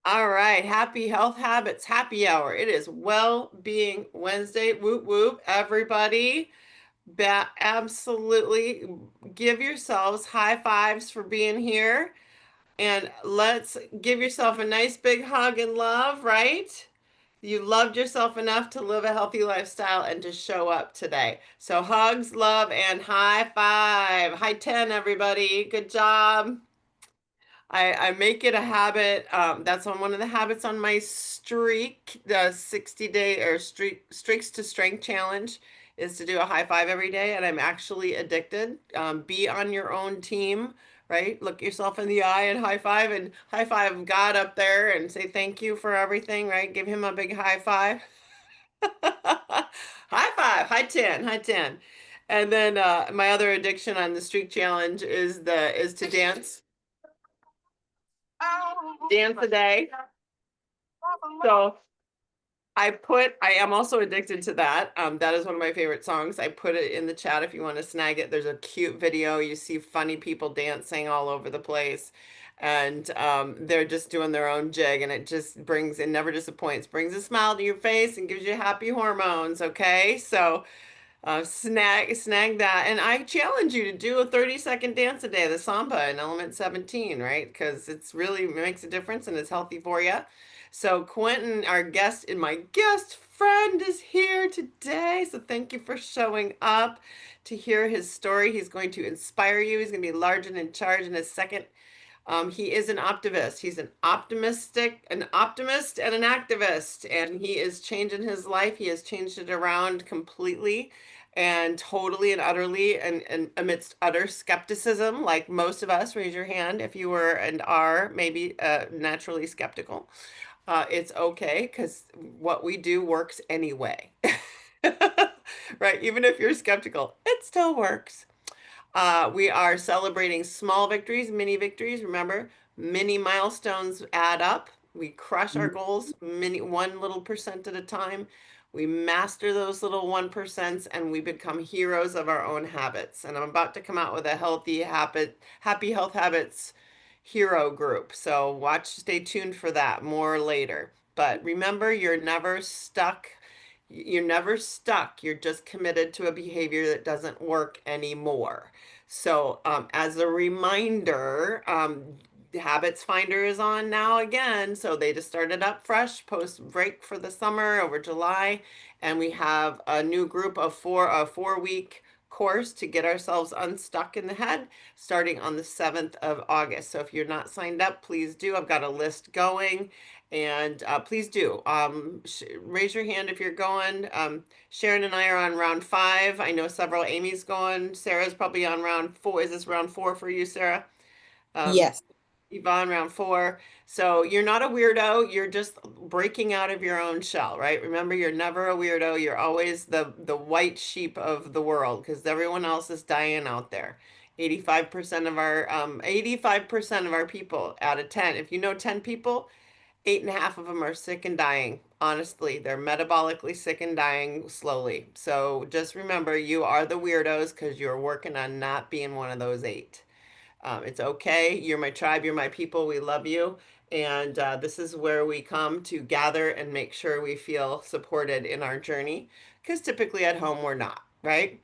All right, happy health habits, happy hour. It is well-being Wednesday. Whoop whoop, everybody. Absolutely give yourselves high fives for being here. And let's give yourself a nice big hug and love, right? You loved yourself enough to live a healthy lifestyle and to show up today. So hugs, love, and high five. High 10, everybody. Good job. I make it a habit. That's on one of the habits on my streak, the 60-day or streaks to strength challenge is to do a high five every day. And I'm actually addicted. Be on your own team, right? Look yourself in the eye and high five God up there and say thank you for everything, right? Give him a big high five. High five, high 10, high 10. And then my other addiction on the streak challenge is to dance. Dance a day. So I am also addicted to that. That is one of my favorite songs. I put it in the chat if you want to snag it. There's a cute video. You see funny people dancing all over the place. And they're just doing their own jig, and it never disappoints, brings a smile to your face and gives you happy hormones. Okay. So snag that. And I challenge you to do a 30-second dance a day, the samba in element 17, right? Because it's really makes a difference and it's healthy for you. So Quentin, our guest and my guest friend is here today. So thank you for showing up to hear his story. He's going to inspire you. He's going to be large and in charge in a second. He is an optimist. He's an optimist and an activist, and he is changing his life. He has changed it around completely and totally and utterly and amidst utter skepticism, like most of us. Raise your hand if you were and are maybe naturally skeptical. It's okay because what we do works anyway. Right? Even if you're skeptical, it still works. We are celebrating small victories, mini victories. Remember, mini milestones add up. We crush our goals one little percent at a time. We master those little 1% and we become heroes of our own habits. And I'm about to come out with a happy health habits hero group. So stay tuned for that more later. But remember, you're never stuck. You're never stuck. You're just committed to a behavior that doesn't work anymore. So, as a reminder, Habits Finder is on now again. So they just started up fresh post break for the summer over July, and we have a new group of a 4 week course to get ourselves unstuck in the head starting on the 7th of August. So if you're not signed up, please do. I've got a list going. And please do raise your hand if you're going. Sharon and I are on round 5. I know several. Amy's going. Sarah's probably on round 4. Is this round 4 for you, Sarah? Um, Yes. Yvonne, round 4. So you're not a weirdo. You're just breaking out of your own shell, right? Remember, you're never a weirdo. You're always the white sheep of the world because everyone else is dying out there. 85% of our people out of 10. If you know 10 people, 8.5 of them are sick and dying. Honestly, they're metabolically sick and dying slowly. So just remember, you are the weirdos because you're working on not being one of those 8. It's okay. You're my tribe. You're my people. We love you. And this is where we come to gather and make sure we feel supported in our journey. Because typically at home we're not, right?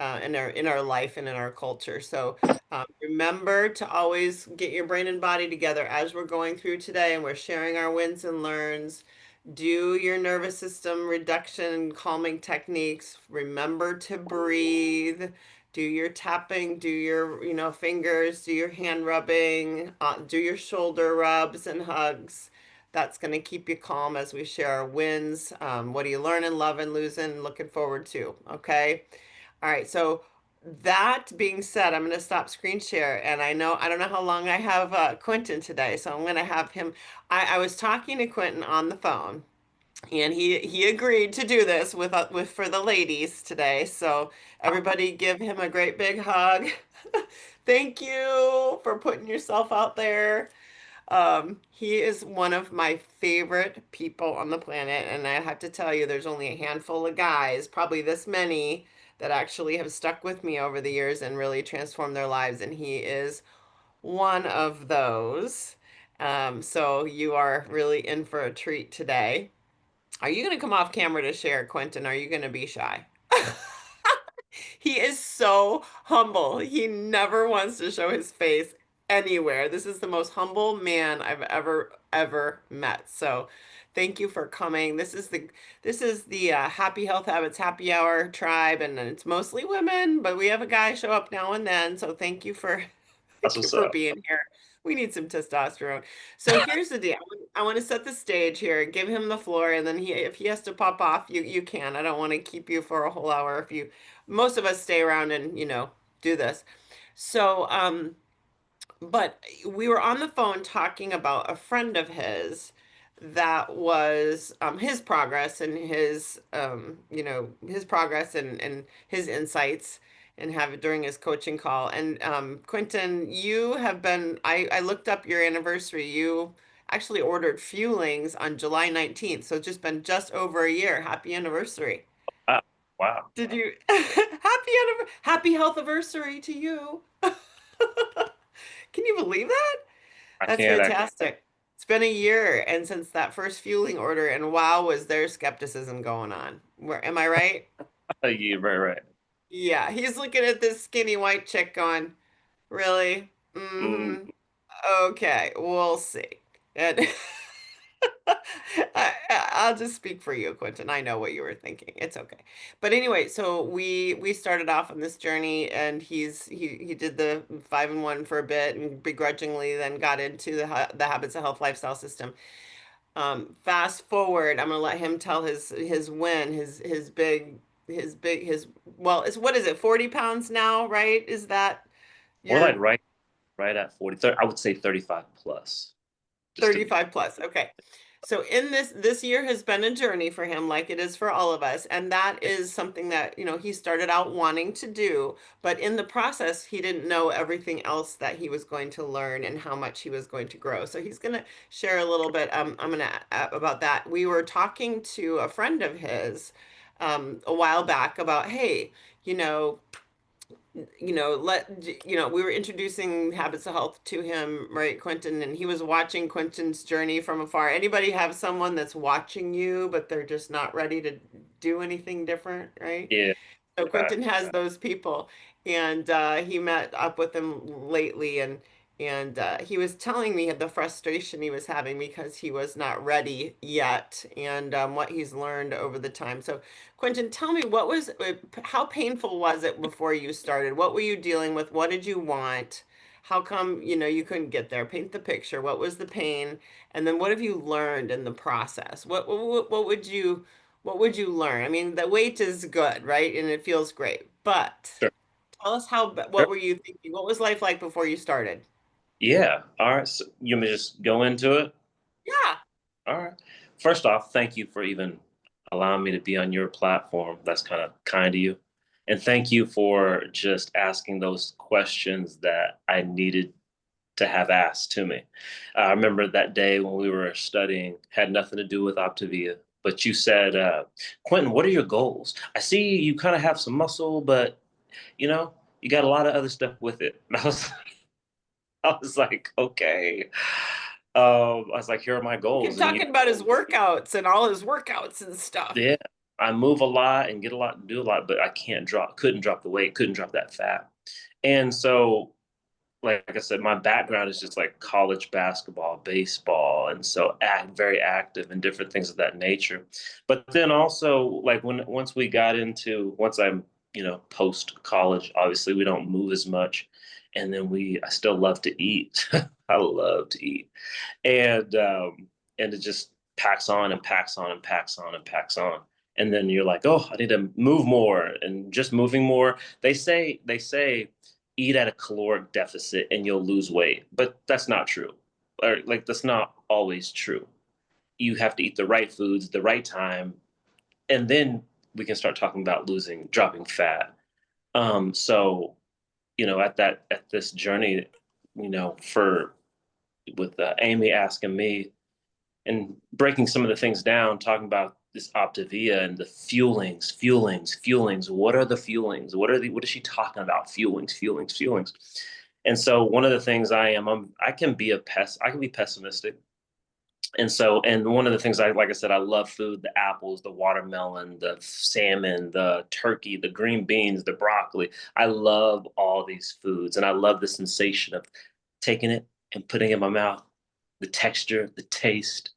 In our life and in our culture. So remember to always get your brain and body together as we're going through today and we're sharing our wins and learns. Do your nervous system reduction and calming techniques. Remember to breathe. Do your tapping, do your, fingers, do your hand rubbing, do your shoulder rubs and hugs. That's going to keep you calm as we share our wins. What are you learning, loving, losing, looking forward to? Okay. All right, so that being said, I'm going to stop screen share, and I don't know how long I have Quentin today, so I'm going to have him. I was talking to Quentin on the phone, and he agreed to do this with for the ladies today. So everybody, give him a great big hug. Thank you for putting yourself out there. He is one of my favorite people on the planet, and I have to tell you, there's only a handful of guys, probably this many, that actually have stuck with me over the years and really transformed their lives, and he is one of those. So you are really in for a treat today. Are you going to come off camera to share, Quentin? Are you going to be shy? He is so humble. He never wants to show his face anywhere. This is the most humble man I've ever met. So, thank you for coming. This is the Happy Health Habits Happy Hour tribe, and it's mostly women, but we have a guy show up now and then. So, thank you for That's thank you what's for up. being here. We need some testosterone. So here's the deal. I want to set the stage here, give him the floor, and then if he has to pop off, you can. I don't want to keep you for a whole hour. If you Most of us stay around and do this. So but we were on the phone talking about a friend of his that was his progress and his progress and his insights and have it during his coaching call. And Quentin, you have been, I looked up your anniversary. You actually ordered Fuelings on July 19th. So it's just been just over a year. Happy anniversary. Wow. Wow. Did you happy health anniversary to you? Can you believe that? I That's can't fantastic. It's been a year and since that first fueling order, and wow, was there skepticism going on. Am I right? actually. Yeah, right, right. Yeah, he's looking at this skinny white chick going, really? Mm, Mm-hmm. Okay, we'll see. And I'll just speak for you, Quentin. I know what you were thinking. It's okay. But anyway, so we started off on this journey, and he did the 5-in-1 for a bit, and begrudgingly then got into the Habits of Health lifestyle system. Fast forward, I'm gonna let him tell his win, his well, it's what is it, 40 pounds now, right? Is that more like your right at 40. I would say 35 plus, just to be 35 plus. Okay. So in this year has been a journey for him like it is for all of us. And that is something that, he started out wanting to do, but in the process, he didn't know everything else that he was going to learn and how much he was going to grow. So he's going to share a little bit I'm going to about that. We were talking to a friend of his a while back about, hey, you know, we were introducing habits of health to him, right, Quentin, and he was watching Quentin's journey from afar. Anybody have someone that's watching you, but they're just not ready to do anything different, right? yeah. So Uh, Quentin has those people, and he met up with them lately, and he was telling me the frustration he was having because he was not ready yet, and what he's learned over the time. So, Quentin, tell me how painful was it before you started? What were you dealing with? What did you want? How come, you couldn't get there? Paint the picture. What was the pain? And then what have you learned in the process? What would you learn? I mean, the weight is good, right? And it feels great. But sure. tell us Sure. what were you thinking? What was life like before you started? Yeah. All right. So you want me to just go into it? Yeah. All right. First off, thank you for even allowing me to be on your platform. That's kind of kind of you. And thank you for just asking those questions that I needed to have asked to me. I remember that day when we were studying, had nothing to do with Optavia, but you said, Quentin, what are your goals? I see you kind of have some muscle, but you know, you got a lot of other stuff with it. And I was like, okay. I was like, here are my He goals. kept And talking about his workouts and all his workouts and stuff. yeah, I move a lot and get a lot and do a lot, but I couldn't drop the weight, couldn't drop that fat. And so like I said, my background is just like college basketball, baseball, and so very active and different things of that nature. But then also, like once I'm post college, obviously we don't move as much, and then I still love to eat. I love to eat, and it just packs on and packs on and packs on and packs on. And then you're like, oh, I need to move more, and just moving more. They say eat at a caloric deficit and you'll lose weight, but that's not true. Or like that's not always true. You have to eat the right foods at the right time, and then we can start talking about dropping fat. So at this journey, for with Amy asking me and breaking some of the things down, talking about this Optavia and the fuelings. What are the fuelings? What is she talking about? Fuelings. And so one of the things I can be I can be pessimistic. And so, and one of the things like I said, I love food, the apples, the watermelon, the salmon, the turkey, the green beans, the broccoli. I love all these foods. And I love the sensation of taking it and putting it in my mouth, the texture, the taste,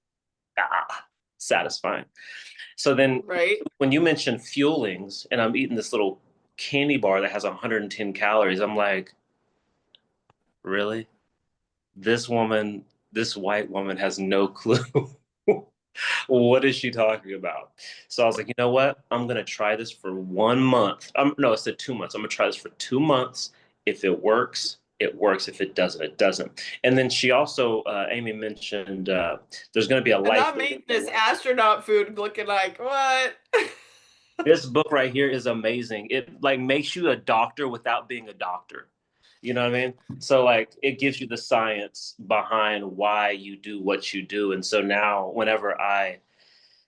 satisfying. So then Right? when you mention fuelings and I'm eating this little candy bar that has 110 calories, I'm like, really? This woman, this white woman has no clue. What is she talking about? So I was like, you know what? I'm gonna try this for 1 month. No, I said 2 months. I'm gonna try this for 2 months. If it works, it works. If it doesn't, it doesn't. And then she also, Amy mentioned there's gonna be a And life. that made this astronaut food looking like what? This book right here is amazing. It like makes you a doctor without being a doctor. You know what I mean? So like it gives you the science behind why you do what you do. And so now whenever I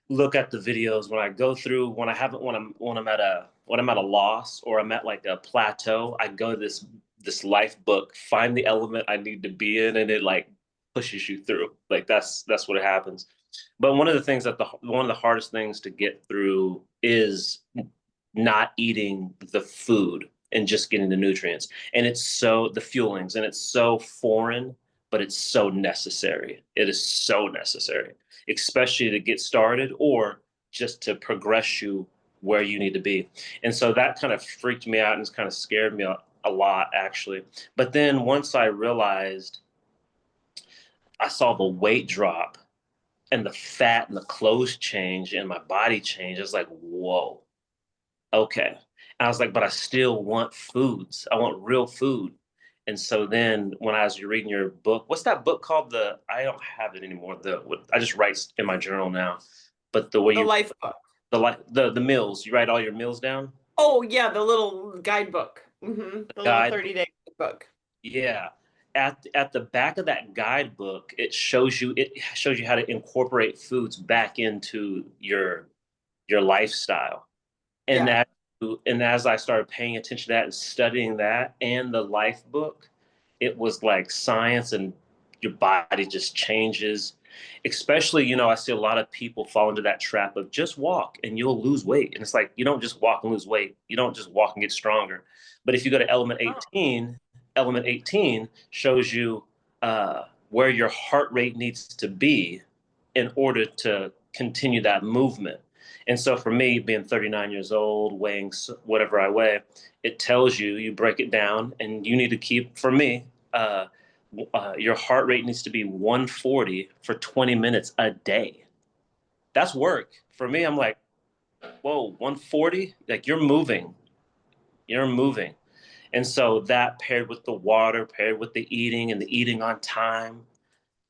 look at the videos, when I go through when I haven't when I'm at a loss or I'm at like a plateau, I go to this life book, find the element I need to be in, and it like pushes you through. Like that's what happens. But one of the things that the one of the hardest things to get through is not eating the food and just getting the nutrients. And it's so the fuelings and it's so foreign, but it's so necessary. It is so necessary, especially to get started or just to progress you where you need to be. And so that kind of freaked me out and kind of scared me a lot actually. But then once I realized I saw the weight drop and the fat and the clothes change and my body change, it's like, whoa, okay. And I was like, but I still want foods. I want real food. And so then when I was reading your book, what's that book called? I don't have it anymore. I just write in my journal now. But the way The you life book. the meals, you write all your meals down? Oh yeah, the little guidebook. The little Guide, 30-day book. yeah. At the back of that guidebook, it shows you how to incorporate foods back into your lifestyle. And Yeah. that and as I started paying attention to that and studying that and the life book, it was like science and your body just changes. Especially, I see a lot of people fall into that trap of just walk and you'll lose weight. And it's like you don't just walk and lose weight. You don't just walk and get stronger. But if you go to element 18 shows you where your heart rate needs to be in order to continue that movement. And so for me, being 39 years old, weighing whatever I weigh, it tells you, you break it down, and you need to keep, for me, your heart rate needs to be 140 for 20 minutes a day. That's work. For me, I'm like, whoa, 140? Like you're moving. You're moving. And so that paired with the water, paired with the eating and the eating on time,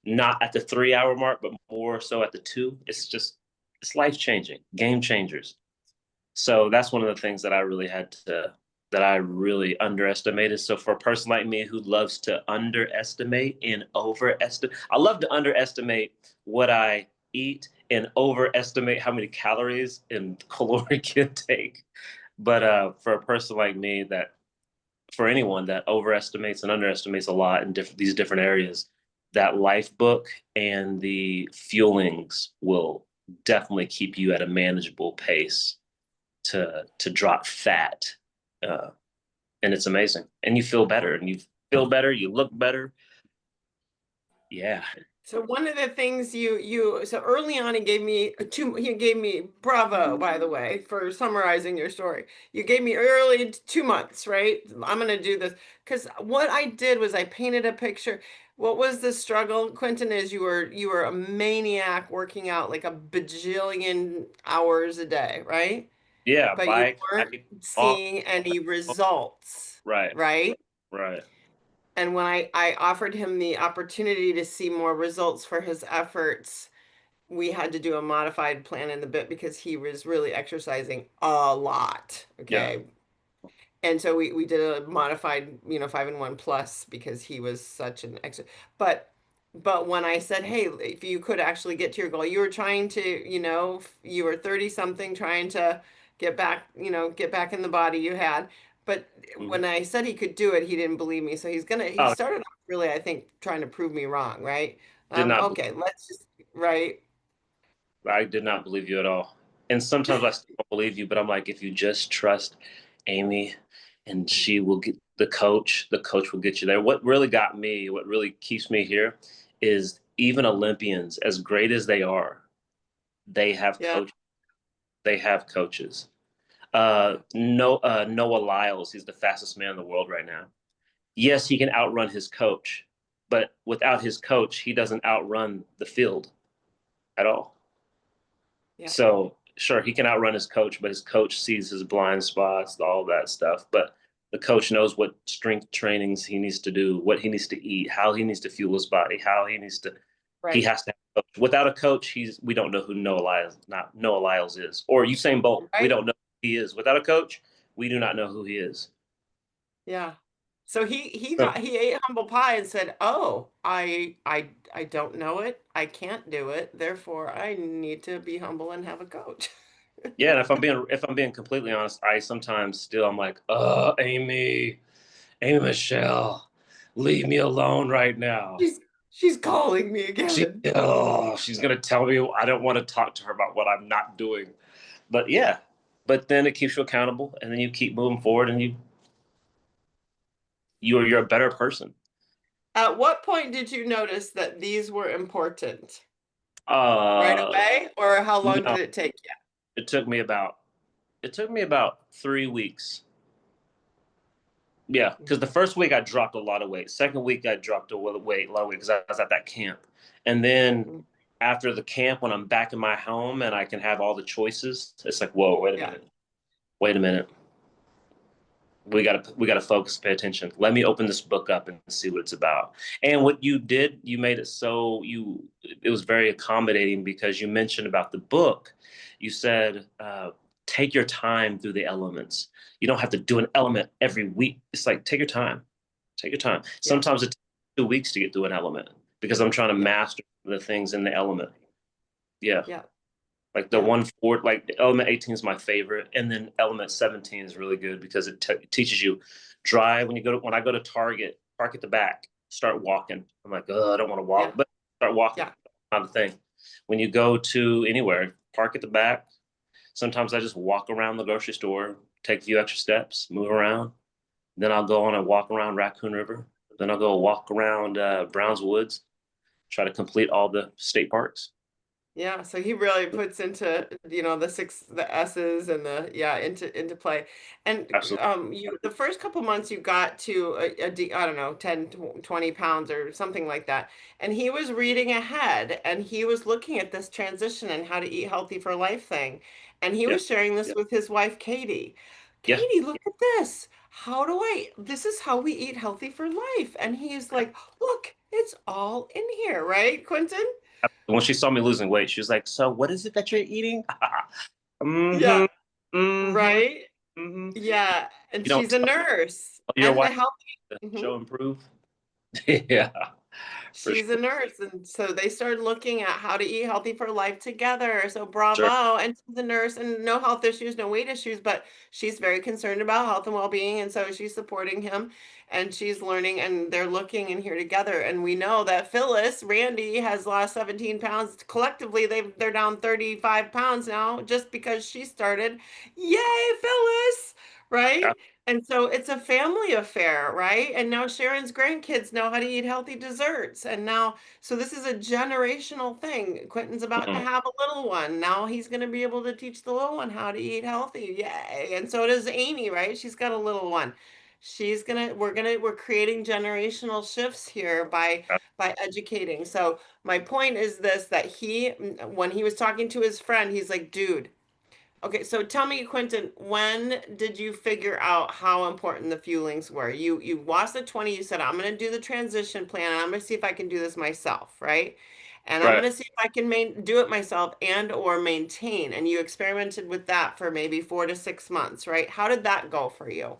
not at the 3 hour mark, but more so at the two. It's life changing, game changers. So that's one of the things that I really underestimated. So for a person like me who loves to underestimate and overestimate, I love to underestimate what I eat and overestimate how many calories and caloric intake. But for a person like me for anyone that overestimates and underestimates a lot in these different areas, that life book and the fuelings will definitely keep you at a manageable pace to drop fat, uh, and it's amazing. And you feel better, and you feel better. You look better. Yeah, So one of the things so early on he gave me bravo, by the way, for summarizing your story. You gave me early 2 months, right? I'm gonna do this because what I did was I painted a picture. What was the struggle, Quentin, is you were a maniac working out like a bajillion hours a day, right? yeah. But you Bike, weren't hike, all seeing any results, right, right? right. And when I offered him the opportunity to see more results for his efforts, we had to do a modified plan in the bit because he was really exercising a lot. Yeah, Okay. And so we did a modified, 5-in-1 plus because he was such an extra. But when I said, hey, if you could actually get to your goal, you were trying to, you were 30 something trying to get back in the body you had. But Mhm. when I said he could do it, he didn't believe me. So he Oh, started off really, I think, trying to prove me wrong, right? did not Okay, let's just, right. I did not believe you at all. And sometimes I still don't believe you, but I'm like, if you just trust Amy and she will get the coach will get you there. What really got me, what really keeps me here is even Olympians, as great as they are, they have Yeah, coach they have coaches. yeah, No Noah Lyles, he's the fastest man in the world right now. Yes, he can outrun his coach, but without his coach, he doesn't outrun the field at all. yeah, So sure, he can outrun his coach, but his coach sees his blind spots, all that stuff. But the coach knows what strength trainings he needs to do, what he needs to eat, how he needs to fuel his body, how he needs to. He right, has to have a coach. Without a coach, we don't know who Noah Lyles is, or Usain Bolt. We right. don't know who he is. Without a coach, we do not know who he is. Yeah. So he So thought he ate humble pie and said, "Oh, I don't know it. I can't do it. Therefore, I need to be humble and have a coach." yeah, and if I'm being completely honest, I sometimes still I'm like, Amy Michelle, leave me alone right now. She's she's calling me again. She's gonna tell me I don't want to talk to her about what I'm not doing. But yeah, but then it keeps you accountable, and then you keep moving forward, and you're a better person. At what point did you notice that these were important? Right Uh, away, or how long no, did it take you? it took me about it took me about 3 weeks. Yeah, because the first week I dropped a lot of weight. Second week I dropped a lot of weight because I was at that camp, and then Mhm. after the camp, when I'm back in my home and I can have all the choices, it's like, whoa, wait a Yeah, minute, wait a minute. We gotta focus, pay attention. Let me open this book up and see what it's about. And what you did, you made it so it was very accommodating because you mentioned about the book. You said take your time through the elements. You don't have to do an element every week. It's like take your time, take your time. yeah, Sometimes it takes 2 weeks to get through an element because I'm trying to yeah, master the things in the element. Yeah. yeah, Like the yeah, one four, like element 18 is my favorite, and then element 17 is really good because it teaches you drive when I go to Target, park at the back, start walking. I'm like, oh, I don't want to walk, yeah, but start walking. yeah, Not the thing. When you go to anywhere, park at the back. Sometimes I just walk around the grocery store, take a few extra steps, move around. Then I'll go on a walk around Raccoon River. Then I'll go walk around Browns Woods, try to complete all the state parks. yeah. So he really puts into, the S's and yeah, into play. And Absolutely. the first couple months you got to I don't know, 10, 20 pounds or something like that. And he was reading ahead and he was looking at this transition and how to eat healthy for life thing. And he Yeah. was sharing this with his wife, Katie. Yeah. Katie, look at this. This is how we eat healthy for life. And he's like, look, it's all in here, right, Quentin? When she saw me losing weight, she was like, "So what is it that you're eating?" Yeah, mm-hmm. Mm-hmm. right. Mm-hmm. Yeah, and You don't she's a tell nurse your and wife the health. to Mhm. show improve. Yeah, for She's a sure. nurse, and so they started looking at how to eat healthy for life together. So Sure. bravo. And she's a nurse and no health issues, no weight issues, but she's very concerned about health and well-being. And so she's supporting him and she's learning and they're looking in here together. And we know that Phyllis, Randy, has lost 17 pounds. Collectively, they're down 35 pounds now just because she started. Yay, Phyllis! Yeah. Right? And so it's a family affair, right? And now Sharon's grandkids know how to eat healthy desserts. And now, so this is a generational thing. Quentin's about to Mm, have a little one. Now he's going to be able to teach the little one how to eat healthy. Yay. And so does Amy, right? She's got a little one. We're creating generational shifts here yeah. by educating. So my point is this, that when he was talking to his friend, he's like, dude, okay, so tell me, Quentin, when did you figure out how important the fuelings were? You lost the 20, you said, I'm gonna do the transition plan and I'm gonna see if I can do this myself, right? And I'm Right. gonna see if I can do it myself and or maintain. And you experimented with that for maybe 4 to 6 months, right? How did that go for you?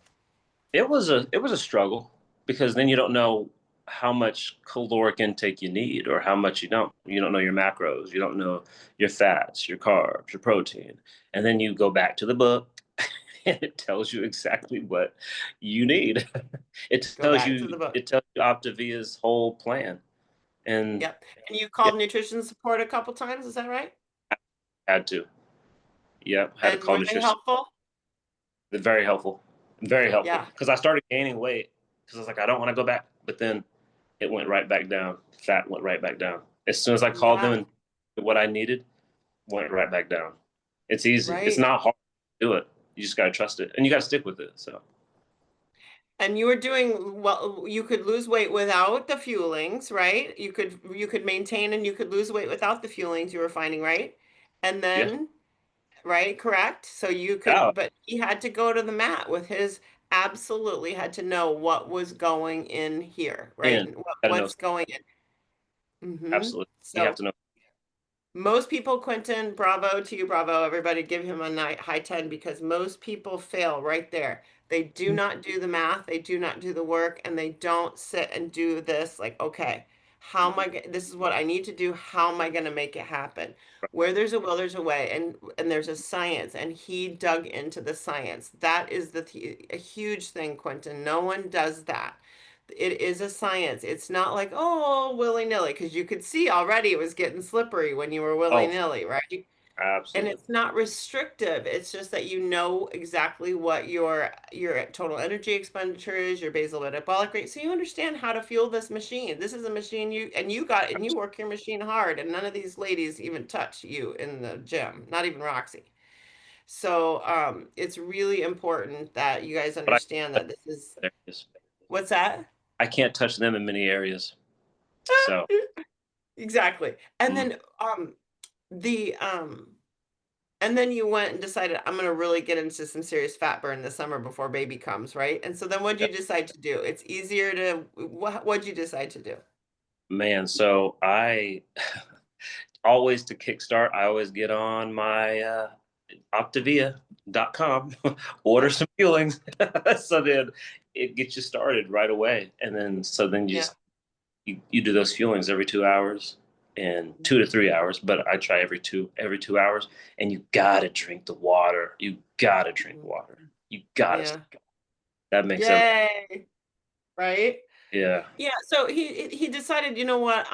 It was a struggle because then you don't know how much caloric intake you need or how much you don't. You don't know your macros. You don't know your fats, your carbs, your protein, and then you go back to the book and it tells you exactly what you need. It Go tells back to you the book. it tells you Optavia's whole plan, and Yep. And you yeah, called nutrition support a couple times, is that right? had to. Yep, had to And call were they nutrition. helpful? They're very helpful Yeah. because I started gaining weight because I was like, I don't want to go back, but then it went right back down. Fat went right back down as soon as I called them Yeah. and what I needed went right back down. It's easy. It's Right. not hard to do it. You just got to trust it and you got to stick with it. So And you were doing well, you could lose weight without the fuelings, right? You could maintain and you could lose weight without the fuelings you were finding, right? And yeah, then, right, correct? So you yeah, could, but he had to go to the mat with his absolutely had to know what was going in here, right? and And got to know what's going in. absolutely. You have So to know. most people, Quentin, bravo to you, bravo, everybody, give him a high 10 because most people fail right there. They do not do the math, they do not do the work, and they don't sit and do this like, okay, how am I, this is what I need to do. How am I going to make it happen? Where there's a will, there's a way, and there's a science, and he dug into the science. That is a huge thing, Quentin. No one does that. It is a science. It's not like, oh, willy-nilly, because you could see already it was getting slippery when you were Oh, willy-nilly, right? And absolutely. it's not restrictive. It's just that you know exactly what your total energy expenditure is, your basal metabolic rate. So you understand how to fuel this machine. This is a machine you work your machine hard, and none of these ladies even touch you in the gym, not even Roxy. So it's really important that you guys But understand that this is areas. what's that? I can't touch them in many areas. So Exactly. And mm, then the and then you went and decided I'm going to really get into some serious fat burn this summer before baby comes, right? And so then what'd yeah, you decide to do? It's easier to what'd you decide to do? man. So I always to kickstart. I always get on my Optavia.com, order Yeah. some fuelings. So then it gets you started right away. And then so then Yeah. you do those fuelings every 2 hours and 2 to 3 hours, but I try every 2 hours. And you gotta drink the water. You gotta drink Mhm. water. You gotta Yeah. that makes everything. Yay. Right? Yeah. Yeah, so he decided, you know what,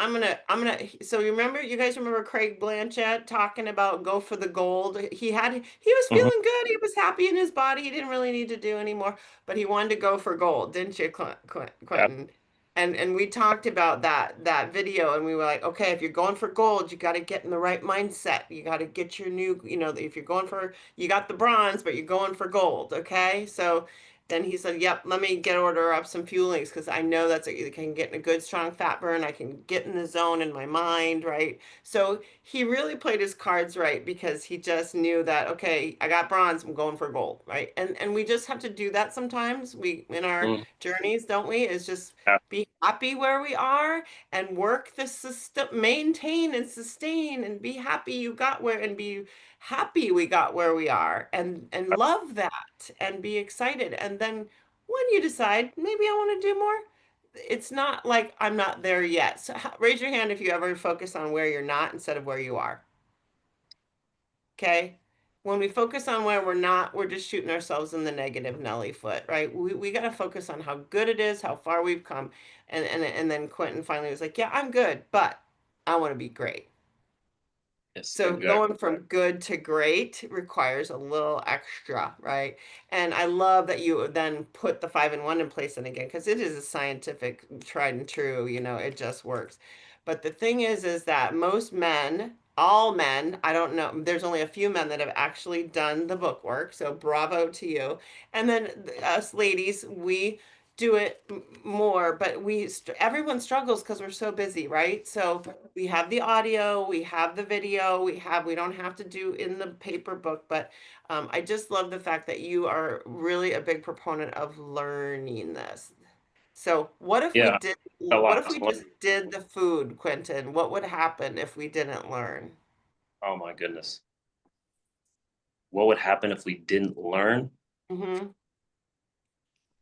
so you remember you guys remember Craig Blanchett talking about go for the gold. He was Hmm. feeling good. He was happy in his body. He didn't really need to do anymore, but he wanted to go for gold, didn't you, Yeah. Quentin? And we talked about that video and we were like, okay, if you're going for gold, you got to get in the right mindset. You got to get your new, if you're going for you got the bronze, but you're going for gold, okay? So then he said, "Yep, let me order up some fuelings because I know I can get in a good strong fat burn. I can get in the zone in my mind, right?" So he really played his cards right because he just knew that okay, I got bronze, I'm going for gold, right? And we just have to do that sometimes. We in our Mhm. journeys, don't we? Is just be happy where we are and work the system, maintain and sustain and be happy you got where and be happy we got where we are and love that and be excited. And then when you decide, maybe I want to do more, it's not like I'm not there yet. So raise your hand if you ever focus on where you're not instead of where you are. Okay. When we focus on where we're not, we're just shooting ourselves in the negative Nelly foot, right? We got to focus on how good it is, how far we've come. And then Quentin finally was like, yeah, I'm good, but I want to be great. Yes, So exactly. going from good to great requires a little extra, right? And I love that you then put the 5-in-1 in place and again, because it is a scientific tried and true, it just works. But the thing is that most men, all men, I don't know, there's only a few men that have actually done the book work. So bravo to you. And then us ladies, we do it more, but everyone struggles because we're so busy, right? So we have the audio, we have the video, we don't have to do in the paper book, but I just love the fact that you are really a big proponent of learning this. So Yeah, a what lot if we to learn. just did the food, Quentin? What would happen if we didn't learn? Oh my goodness. What would happen if we didn't learn? Hmm.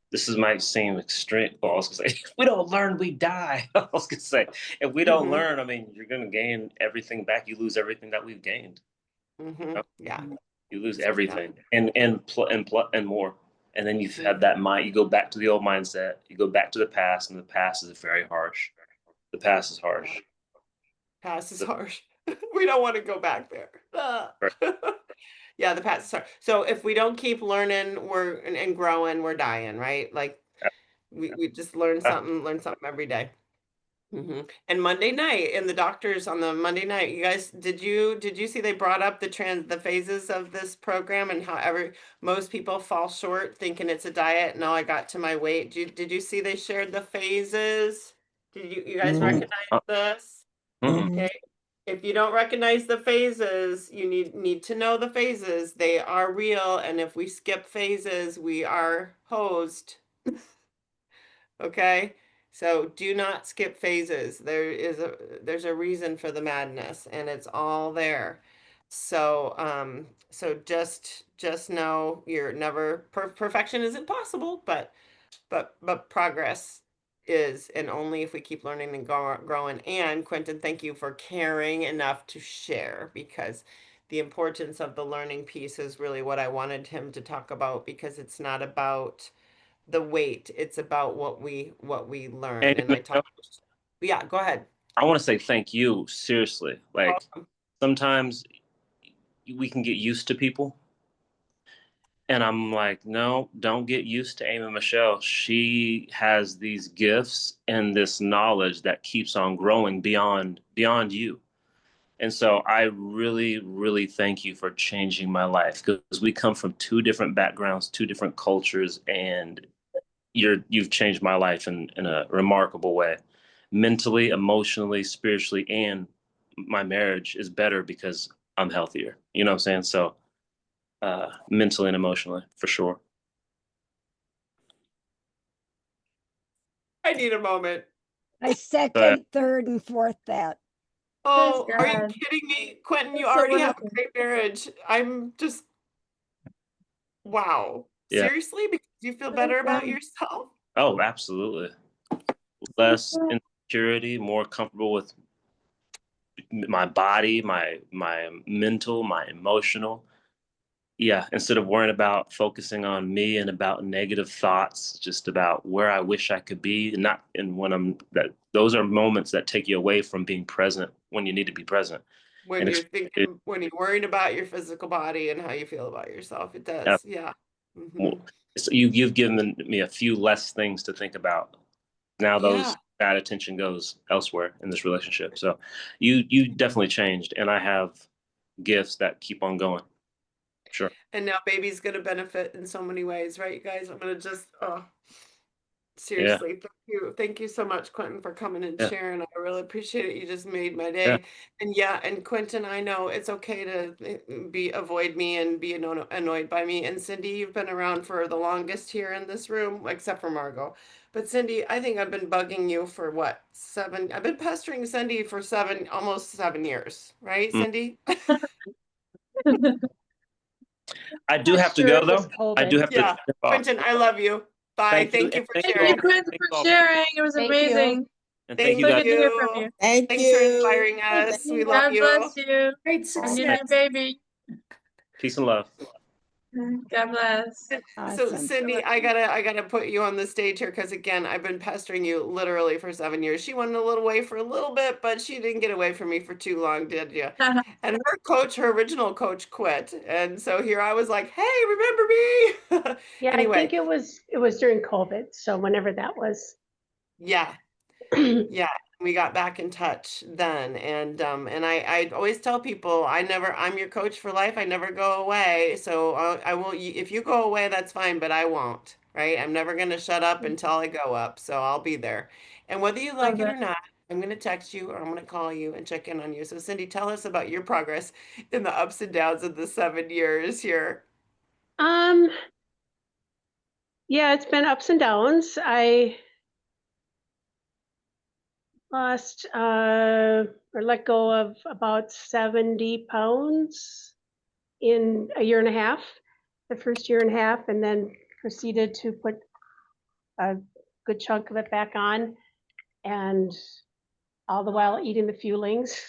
This is might seem extreme, but I was gonna say, if we don't learn, we die. I was gonna say, if we don't Hmm. learn, I mean, you're gonna gain everything back. You lose everything that we've gained. Hmm. You Yeah. You lose So yeah. everything and more. And then you've had that mind. You go back to the old mindset. You go back to the past, and the past is very harsh. The past is Yeah. harsh. Past is The, harsh. We don't want to go back there. Ah. Yeah, the past is harsh. So if we don't keep learning, and growing, we're dying, right? Like we just learn something every day. And Monday night in the doctors on the Monday night, you guys, did you see they brought up the phases of this program and how most people fall short thinking it's a diet and all I got to my weight. Did you see they shared the phases? Did you guys mm, recognize this? mm, Okay. If you don't recognize the phases, you need to know the phases. They are real, and if we skip phases, we are hosed. Okay? So do not skip phases. There's a reason for the madness and it's all there. So just know you're never perfection isn't possible, but progress is, and only if we keep learning and growing. And Quentin, thank you for caring enough to share because the importance of the learning piece is really what I wanted him to talk about because it's not about the weight. It's about what we learn. and And I talk. Yeah, go ahead. I want to say thank you. Seriously, like Welcome. sometimes we can get used to people. And I'm like, no, don't get used to Amy Michelle. She has these gifts and this knowledge that keeps on growing beyond you. And so I really, really thank you for changing my life because we come from two different backgrounds, two different cultures, and you've changed my life in a remarkable way. Mentally, emotionally, spiritually, and my marriage is better because I'm healthier. You know what I'm saying? So mentally and emotionally, for sure. I need a moment. I So, second, third, and fourth that. Praise Oh, are you God. kidding me? Quentin, you That's so already have a wonderful. great marriage. I'm just, wow. yeah. Seriously? Because you feel Praise better about God. yourself? Oh, absolutely. Less insecurity, more comfortable with my body, my mental, my emotional. Yeah, instead of worrying about focusing on me and about negative thoughts, just about where I wish I could be, and not and when I'm that those are moments that take you away from being present when you need to be present. When And you're thinking, when you're worried about your physical body and how you feel about yourself, it uh, does. Yeah. well, so you've given me a few less things to think about. Now Yeah. that attention goes elsewhere in this relationship. So you definitely changed, and I have gifts that keep on going. Sure. And now baby's gonna benefit in so many ways, right, you guys? I'm gonna just, oh, Yeah. seriously, thank you. Thank you so much, Quentin, for coming and Yeah. sharing. I really appreciate it. You just made my Yeah. day. And yeah, and Quentin, I know it's okay to avoid me and be annoyed by me. And Cindy, you've been around for the longest here in this room, except for Margot. But Cindy, I think I've been bugging you for what, 7? I've been pestering Cindy for almost 7 years, right, Mm. Cindy? I do Not have to sure go it was though. I do COVID. have to Yeah. step off. Quentin, I love you. Bye. Thank you, Thank and you for thank you Thank all. you, sharing. Quinn, Thank for you all sharing. It was Thank you. amazing. and thank Thank you So guys. good to hear from you. you. Thank Thanks for you. inspiring Thank us. We love God you. bless you Great and your success. new baby. Peace and love. God bless. So Awesome. Cindy, I gotta put you on the stage here because again, I've been pestering you literally for 7 years. She went a little away for a little bit, but she didn't get away from me for too long, did you? And her original coach quit. And so here I was like, hey, remember me? Yeah, I Anyway, think it was during COVID, so whenever that was. yeah. Yeah, we got back in touch then, and I always tell people I'm your coach for life. I never go away. So I will. If you go away, that's fine, but I won't. Right? I'm never gonna shut up until I go up. So I'll be there. And whether you Love like it that. or not, I'm gonna text you or I'm gonna call you and check in on you. So Cindy, tell us about your progress in the ups and downs of the 7 years here. Um, yeah, it's been ups and downs. I lost or let go of about 70 pounds in a year and a half, the first year and a half, and then proceeded to put a good chunk of it back on, and all the while eating the fuelings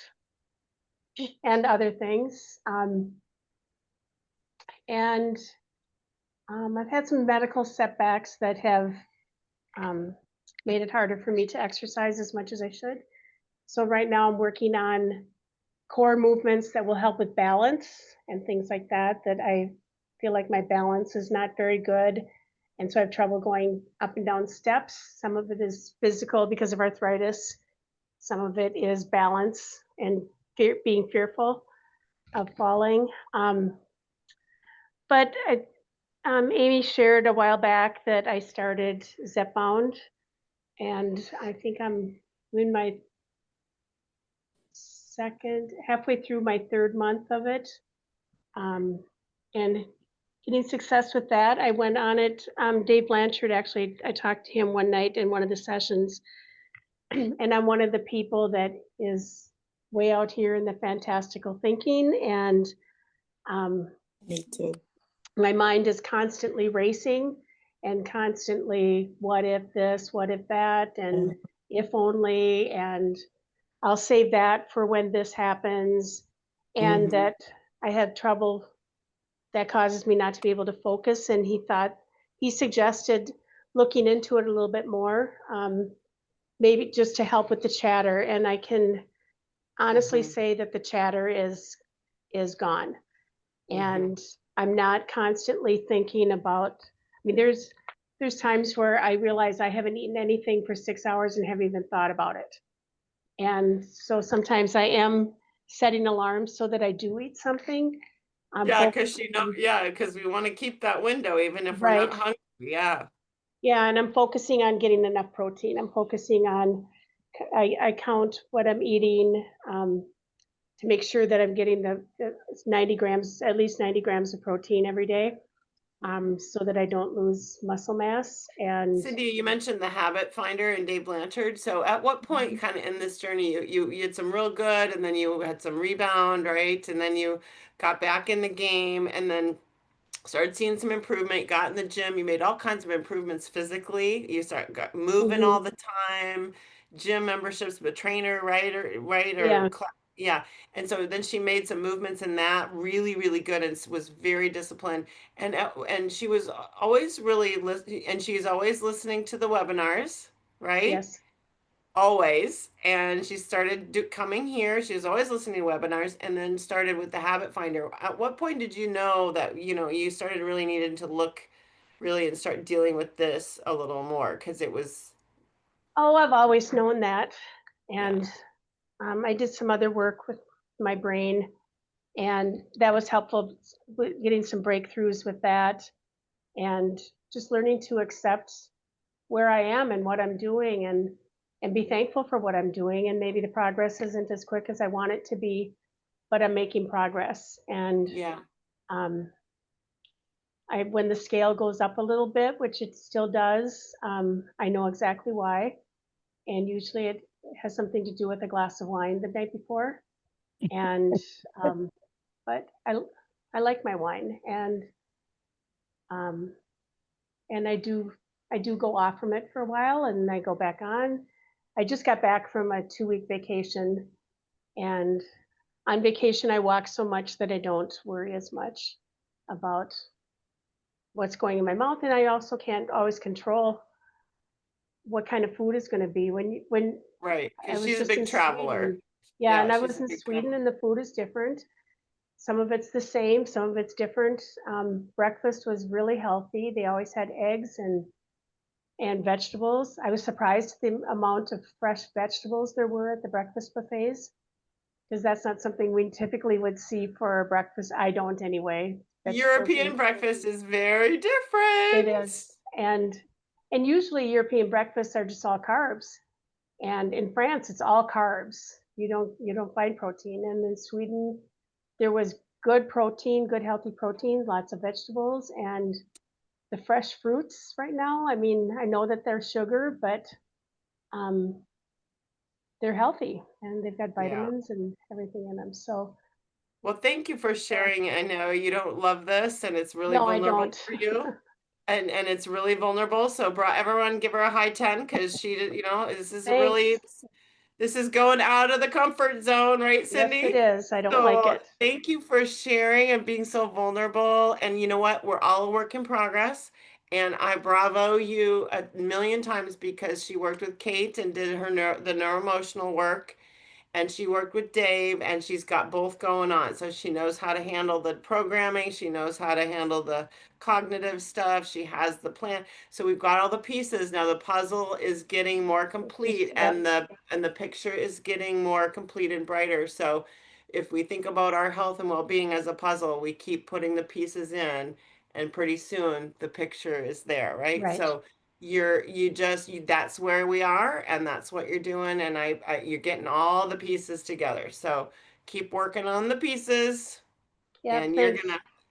and other things. And I've had some medical setbacks that have made it harder for me to exercise as much as I should. So right now I'm working on core movements that will help with balance and things like that, that I feel like my balance is not very good. And so I have trouble going up and down steps. Some of it is physical because of arthritis. Some of it is balance and being fearful of falling. But Amy shared a while back that I started Zepbound, and I think I'm in my halfway through my 3rd month of it, and getting success with that. I went on it. Dave Blanchard, actually, I talked to him one night in one of the sessions, and I'm one of the people that is way out here in the fantastical thinking, and Me too. my mind is constantly racing and constantly, what if this, what if that, and if only, and I'll save that for when this happens. And that I have trouble that causes me not to be able to focus. And he suggested looking into it a little bit more, maybe just to help with the chatter. And I can honestly say that the chatter is gone. And I'm not constantly thinking about, I mean, there's times where I realize I haven't eaten anything for 6 hours and haven't even thought about it. And so sometimes I am setting alarms so that I do eat something. Yeah, because because we want to keep that window even if we're not Right. hungry. Yeah. Yeah, and I'm focusing on getting enough protein. I'm focusing on, I count what I'm eating to make sure that I'm getting the 90 grams, at least 90 grams of protein every day, so that I don't lose muscle mass. And Cindy, you mentioned the habit finder and Dave Blanchard. So at what point kind of in this journey you had some real good and then you had some rebound, right? And then you got back in the game and then started seeing some improvement, got in the gym, you made all kinds of improvements physically. You got moving all the time, gym memberships, but trainer, right? Yeah. Yeah. And so then she made some movements in that really, really good and was very disciplined. And she was always really and she's always listening to the webinars, right? Yes. Always. And she started coming here. She was always listening to webinars and then started with the habit finder. At what point did you know that, you started really needing to look really and start dealing with this a little more? Because it was, Oh, I've always known that. And yeah. I did some other work with my brain, and that was helpful, getting some breakthroughs with that, and just learning to accept where I am and what I'm doing, and be thankful for what I'm doing. And maybe the progress isn't as quick as I want it to be, but I'm making progress. And Yeah. when the scale goes up a little bit, which it still does, I know exactly why. And usually it has something to do with a glass of wine the night before. And but I like my wine, and I do go off from it for a while, and I go back on. I just got back from a 2-week vacation, and on vacation I walk so much that I don't worry as much about what's going in my mouth, and I also can't always control what kind of food is going to be when Right. I Because was she's a just big in traveler. Sweden. Yeah, and I she's was a in big Sweden, traveler. and the food is different. Some of it's the same, some of it's different. Breakfast was really healthy. They always had eggs and vegetables. I was surprised the amount of fresh vegetables there were at the breakfast buffets, because that's not something we typically would see for a breakfast. I don't anyway. Vegetables European breakfast is very It different. is. And usually European breakfasts are just all carbs. And in France, it's all carbs. You don't find protein. And in Sweden, there was good protein, good healthy protein, lots of vegetables, and the fresh fruits right now. I mean, I know that they're sugar, but they're healthy and they've got vitamins and everything in them. So, Well, thank you for sharing. I know you don't love this and it's really no, I vulnerable don't. for you. And it's really vulnerable. So everyone give her a high 10 because this is really, Thanks. This is going out of the comfort zone, right, Yes, Cindy? it is. I don't like So it. thank you for sharing and being so vulnerable. And you know what? We're all a work in progress. And I bravo you a million times because she worked with Kate and did her the neuroemotional work. And she worked with Dave, and she's got both going on. So she knows how to handle the programming, she knows how to handle the cognitive stuff, she has the plan. So we've got all the pieces. Now the puzzle is getting more complete, and the picture is getting more complete and brighter. So if we think about our health and well-being as a puzzle, we keep putting the pieces in, and pretty soon the picture is there, right? Right. So that's where we are, and that's what you're doing, and you're getting all the pieces together. So keep working on the pieces, Yeah, and thanks.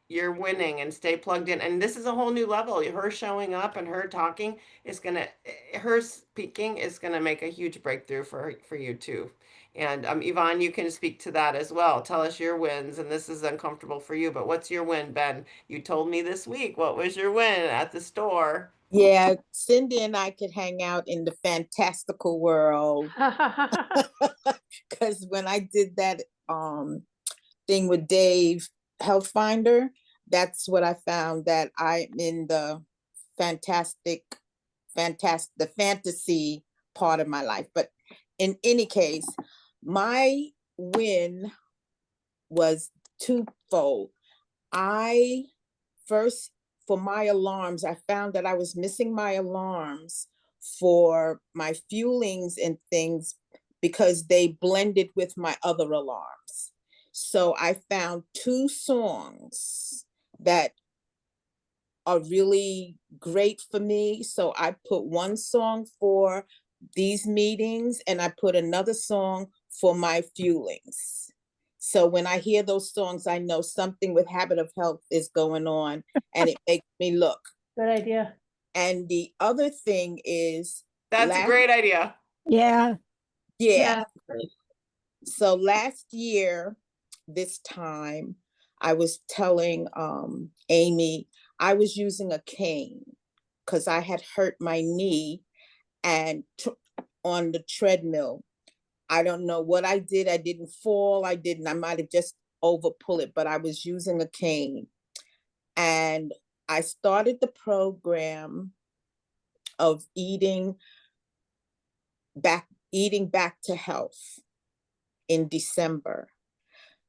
you're winning, and stay plugged in. And this is a whole new level. Her showing up and her talking is gonna her speaking is gonna make a huge breakthrough for you too. And Yvonne, you can speak to that as well. Tell us your wins. And this is uncomfortable for you, but what's your win, Ben? You told me this week. What was your win at the store? Yeah, Cindy and I could hang out in the fantastical world because when I did that thing with Dave Health Finder, that's what I found, that I'm in the the fantasy part of my life. But in any case, my win was twofold. I first, for my alarms, I found that I was missing my alarms for my fuelings and things because they blended with my other alarms. So I found 2 songs that are really great for me. So I put one song for these meetings and I put another song for my fuelings. So when I hear those songs, I know something with Habit of Health is going on, and it makes me look. Good idea. And the other thing is, That's a great idea. Yeah. yeah. Yeah. So last year, this time, I was telling Amy I was using a cane because I had hurt my knee and on the treadmill. I don't know what I did. I didn't fall. I might have just overpulled it, but I was using a cane. And I started the program of eating back to health in December.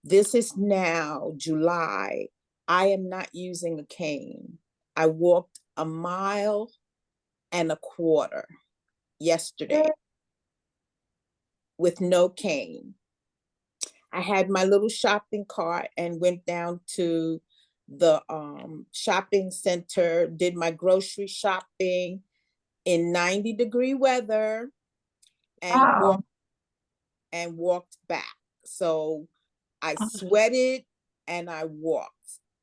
This is now July. I am not using a cane. I walked 1.25 miles yesterday with no cane. I had my little shopping cart and went down to the shopping center, did my grocery shopping in 90-degree weather, and walked back. So I sweated and I walked.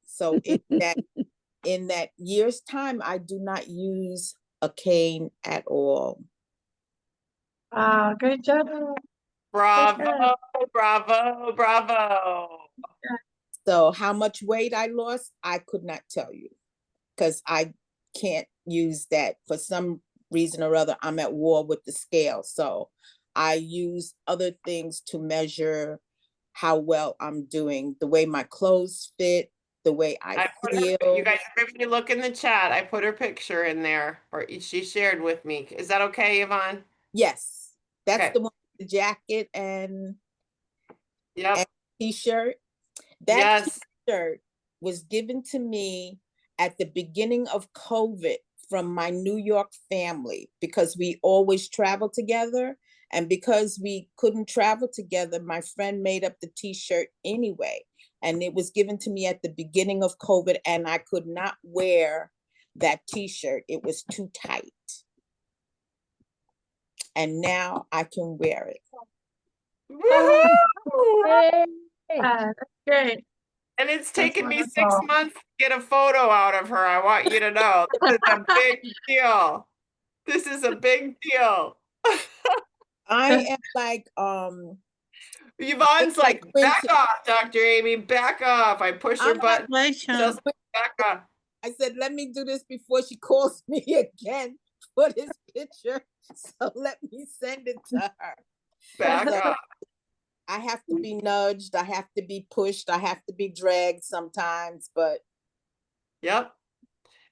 So in that year's time, I do not use a cane at all. Great job. Bravo, bravo, bravo. So how much weight I lost, I could not tell you because I can't use that. For some reason or other, I'm at war with the scale. So I use other things to measure how well I'm doing, the way my clothes fit, the way I feel. You guys, if you look in the chat, I put her picture in there, or she shared with me. Is that okay, Yvonne? Yes, that's Okay. the one with the jacket and Yep. t-shirt. That Yes. t-shirt was given to me at the beginning of COVID from my New York family because we always travel together. And because we couldn't travel together, my friend made up the t-shirt anyway. And it was given to me at the beginning of COVID, and I could not wear that t-shirt. It was too tight. And now I can wear it. Woo! Hey. That's great. And it's That's taken me 6 wonderful. months to get a photo out of her. I want you to know. This is a big deal. This is a big deal. I am like, Yvonne's like, back off, Dr. Amy, back off. I push her button. Just back off. I said, let me do this before she calls me again for this picture. So let me send it to her. Back up. I have to be nudged, I have to be pushed, I have to be dragged sometimes, but Yep.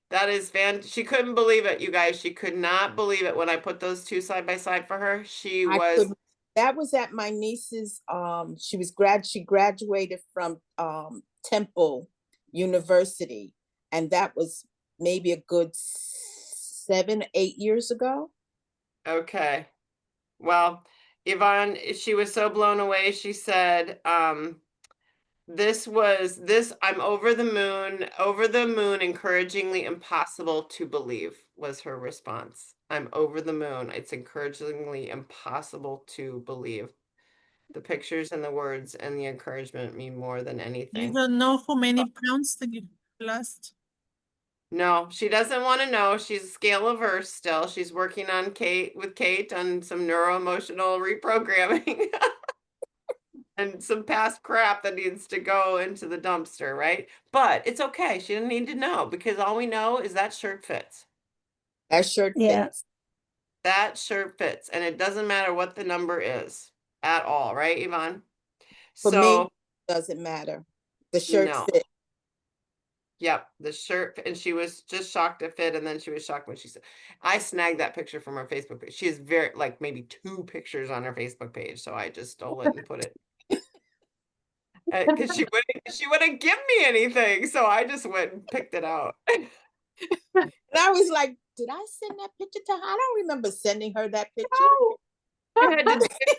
That is she couldn't believe it, you guys. She could not believe it when I put those two side by side for her. She I was couldn't. That was at my niece's, she graduated from Temple University, and that was maybe a good 7, 8 years ago. okay. Well, Yvonne, she was so blown away. She said, I'm over the moon, encouragingly impossible to believe was her response. I'm over the moon. It's encouragingly impossible to believe. The pictures and the words and the encouragement mean more than You anything. don't know how many pounds that you lost? No, she doesn't want to know. She's scale averse still. She's working on Kate on some neuroemotional reprogramming and some past crap that needs to go into the dumpster, right? But it's okay. She didn't need to know because all we know is that shirt fits. That shirt Yeah. fits. That shirt fits, and it doesn't matter what the number is at all, right, Yvonne? For me, So, doesn't matter. The shirt no. fit. Yep, the shirt, and she was just shocked it fit, and then she was shocked when she said, I snagged that picture from her Facebook page. She has like maybe 2 pictures on her Facebook page, so I just stole it and put it. Because she wouldn't give me anything, so I just went and picked it out. And I was like, did I send that picture to her? I don't remember sending her that picture. I had to dig.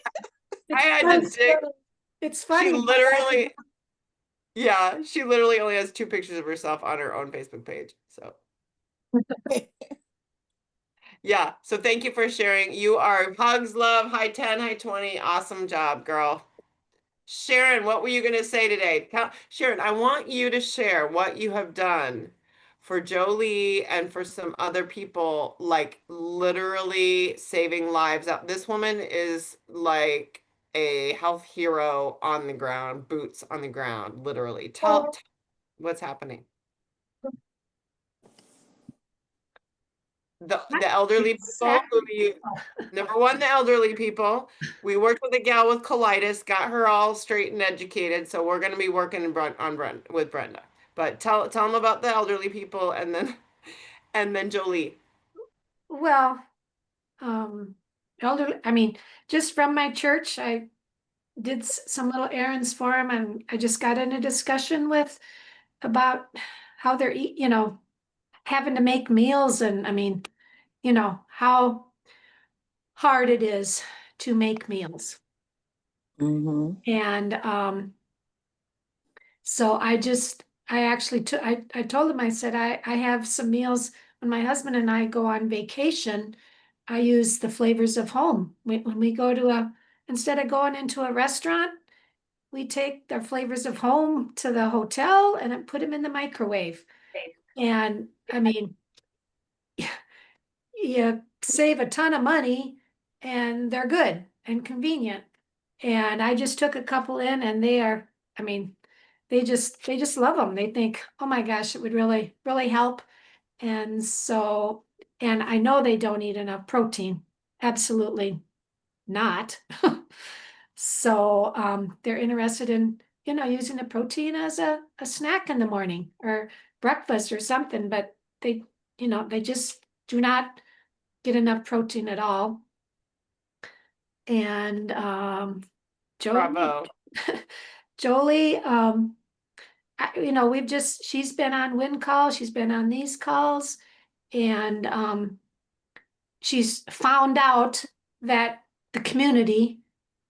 I had to dig. It's She funny. literally, yeah, she literally only has 2 pictures of herself on her own Facebook page. So yeah, so thank you for sharing. You are hugs, love, high 10, high 20. Awesome job, girl. Sharon, what were you going to say today? Sharon, I want you to share what you have done for Jolie and for some other people, like literally saving lives up. This woman is like a health hero on the ground, boots on the ground, literally. Tell what's happening. The elderly people number one, the elderly people. We worked with a gal with colitis, got her all straight and educated. So we're going to be working with Brenda. But tell them about the elderly people and then Jolie. Well, elderly, I mean, just from my church, I did some little errands for them, and I just got in a discussion about how they're having to make meals, and I mean, how hard it is to make meals. Mm-hmm. And so I actually took, I told him, I said, I have some meals when my husband and I go on vacation. I use the flavors of home. When we go instead of going into a restaurant, we take the flavors of home to the hotel and then put them in the microwave. And I mean, you save a ton of money and they're good and convenient. And I just took a couple in, and I mean, they just love them. They think, oh my gosh, it would really, really help. And so, and I know they don't eat enough protein. Absolutely not. So they're interested in, using the protein as a snack in the morning or breakfast or something, but they just do not get enough protein at all. And Bravo. Jolie, she's been on WIN calls, she's been on these calls, and she's found out that the community,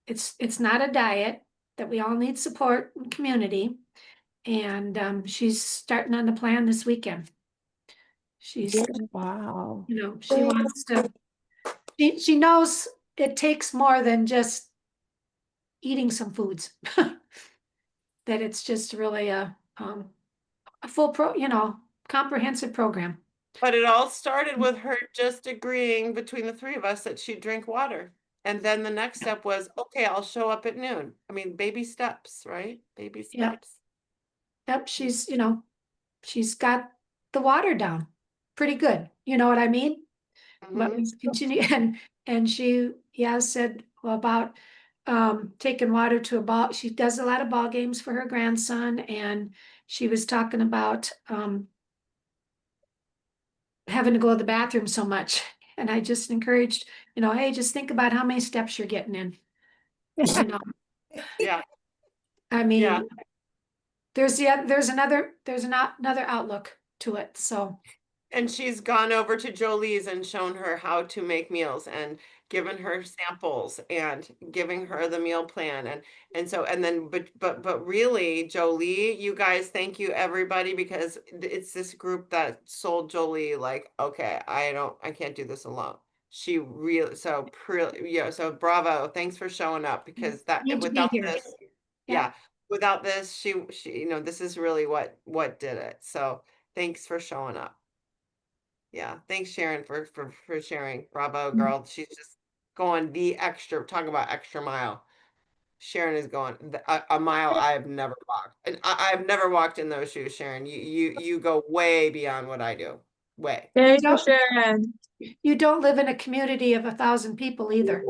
it's not a diet, that we all need support and community. And she's starting on the plan this weekend. She's, Wow. she wants to, she knows it takes more than just eating some foods. That it's just really a full comprehensive program. But it all started with her just agreeing between the 3 of us that she'd drink water. And then the next step was, okay, I'll show up at noon. I mean, baby steps, right? Baby steps. Yep, she's got the water down pretty good. You know what I mean? But Mhm. we continue, and she said, about taking water to a ball. She does a lot of ball games for her grandson, and she was talking about having to go to the bathroom so much. And I just encouraged, hey, just think about how many steps you're getting in. Yeah. I Yeah. mean, there's another outlook to it. So And she's gone over to Jolie's and shown her how to make meals and given her samples and giving her the meal plan and then but really Jolie, you guys, thank you everybody, because it's this group that sold Jolie like, okay, I can't do this alone. She really so bravo, thanks for showing up, because that need to be without here. this, Yeah. without this she this is really what did it. So thanks for showing up. Yeah, thanks Sharon for sharing. Bravo, girl. She's just going the extra, talking about extra mile. Sharon is going a mile I've never walked. And I've never walked in those shoes, Sharon. You go way beyond what I do. Way. Thank you, Don't- Sharon. You don't live in a community of 1,000 people either,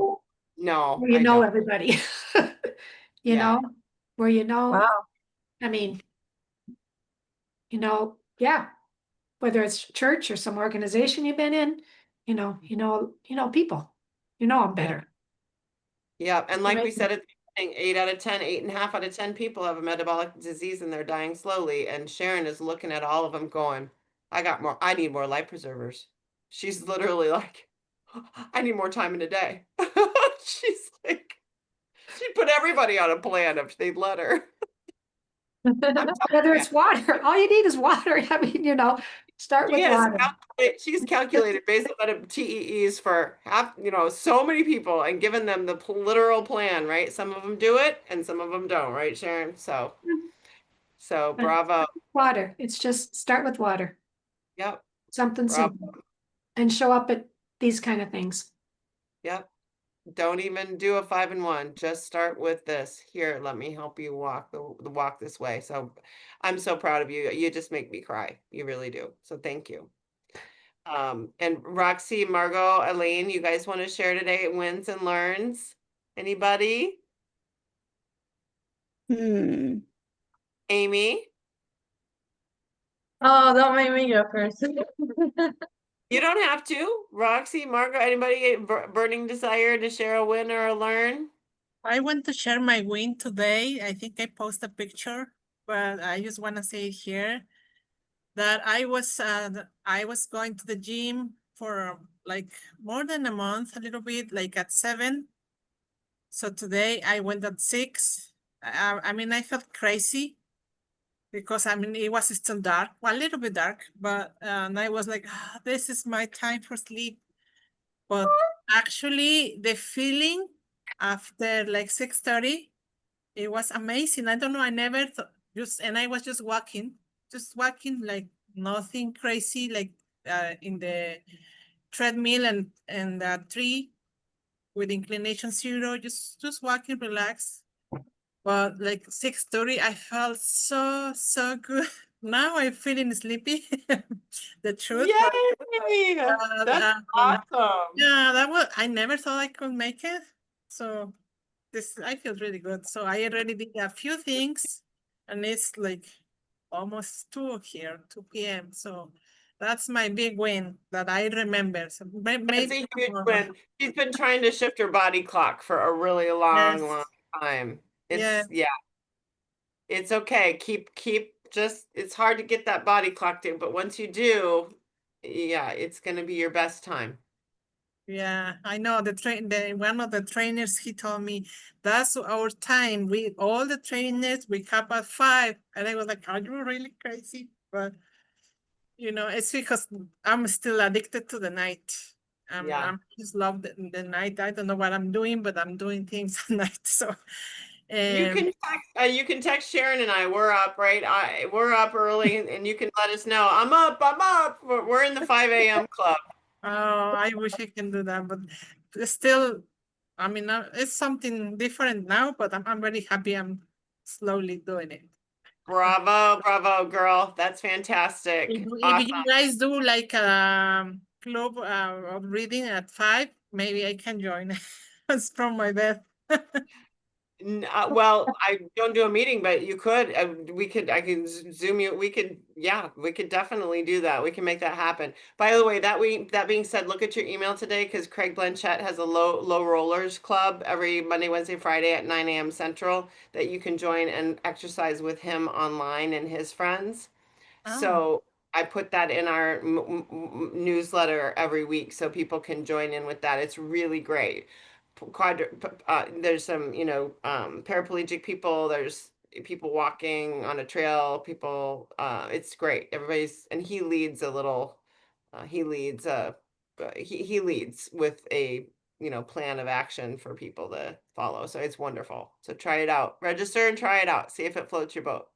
No, where you I know don't. everybody. Yeah. Where Wow. I mean, yeah, whether it's church or some organization you've been in, people, them better. Yeah, and like we Amazing. said at the beginning, 8 out of 10, 8.5 out of 10 people have a metabolic disease and they're dying slowly. And Sharon is looking at all of them going, I need more life preservers. She's literally like, I need more time in a day. She's like, she'd put everybody on a plan if they'd let her. Whether it's water, all you need is water. I mean, start with water. She's calculated based on the TEEs for so many people and given them the literal plan, right? Some of them do it and some of them don't, right, Sharon? So bravo. Water. It's just start with water. Yep. Something Bravo. simple. And show up at these kind of things. Yep. Don't even do a 5 and 1. Just start with this. Here, let me help you walk the walk this way. So I'm so proud of you. You just make me cry. You really do. So thank you. And Roxy, Margot, Elaine, you guys want to share today wins and learns? Anybody? Amy? Oh, don't make me go first. You don't have to. Roxy, Margot, anybody burning desire to share a win or a learn? I want to share my win today. I think I posted a picture, but I just want to say here that I was going to the gym for like more than a month, a little bit, like at 7. So today I went at 6. I mean, I felt crazy because it was still dark, well, a little bit dark, but and I was like, this is my time for sleep. But actually, the feeling after like 6:30, it was amazing. I don't know. I never and I was just walking like nothing crazy, like in the treadmill and tree with inclination 0, just walking, relax. But like 6:30, I felt so good. Now I'm feeling sleepy. The truth. Yay! That's awesome. Yeah, I never thought I could make it. So I feel really good. So I already did a few things and it's like almost 2 here, 2 p.m. So that's my big win that I remember. So That's maybe a huge win. She's been trying to shift her body clock for a really long time. It's okay. It's hard to get that body clocked in, but once you do, it's going to be your best time. Yeah, I know one of the trainers, he told me that's our time. All the trainers wake up at 5, and I was like, are you really crazy? But it's because I'm still addicted to the night. I'm just love the night. I don't know what I'm doing, but I'm doing things at night. So you can text Sharon and I. We're up, right? We're up early, and you can let us know. I'm up. We're in the 5 a.m. club. Oh, I wish I can do that, but still, it's something different now. But I'm very happy. I'm slowly doing it. Bravo, girl. That's fantastic. If you guys do like a club of reading at 5, maybe I can join. was from my bed. Well, I don't do a meeting, but you could, I can Zoom you, yeah, we could definitely do that. We can make that happen. By the way, that being said, look at your email today because Craig Blanchett has a low rollers club every Monday, Wednesday, Friday at 9 a.m. Central that you can join and exercise with him online and his friends. Oh. So I put that in our newsletter every week so people can join in with that. It's really great. There's some, paraplegic people, there's people walking on a trail, people, it's great. And he leads a little, he leads with a, plan of action for people to follow. So it's wonderful. So try it out. Register and try it out. See if it floats your boat.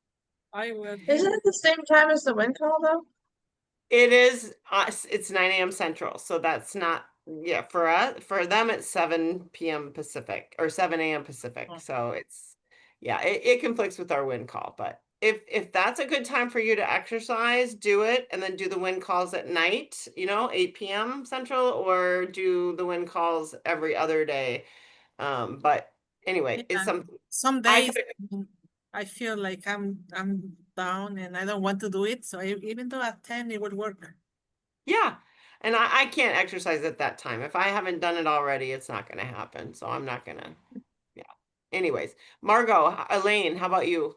I will. Isn't it the same time as the wind call though? It is, it's 9 a.m. Central, so that's not, yeah, for them, it's 7 p.m. Pacific or 7 a.m. Pacific. Oh. So it's, yeah, it conflicts with our wind call, but if that's a good time for you to exercise, do it and then do the wind calls at night, 8 p.m. Central, or do the wind calls every other day. But anyway, it's Yeah, something some I days could, I feel like I'm down and I don't want to do it. So even though at 10 it would work. yeah. And I can't exercise at that time. If I haven't done it already, it's not going to happen. So I'm not going to, yeah. Anyways, Margot, Elaine, how about you?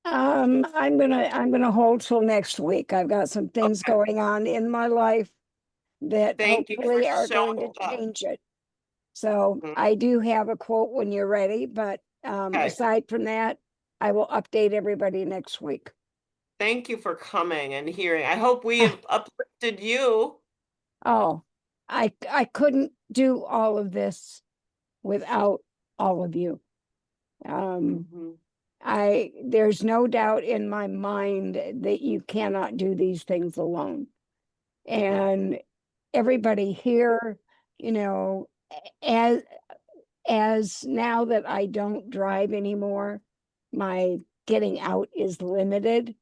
I'm gonna hold till next week. I've got some things Okay. going on in my life that Thank you for hopefully are going to showing up. change it. So Mhm. I do have a quote when you're ready, but Okay. aside from that, I will update everybody next week. Thank you for coming and hearing. I hope we have uplifted you. Oh, I couldn't do all of this without all of you. Mhm. There's no doubt in my mind that you cannot do these things alone. And everybody here, you know, as now that I don't drive anymore, my getting out is limited.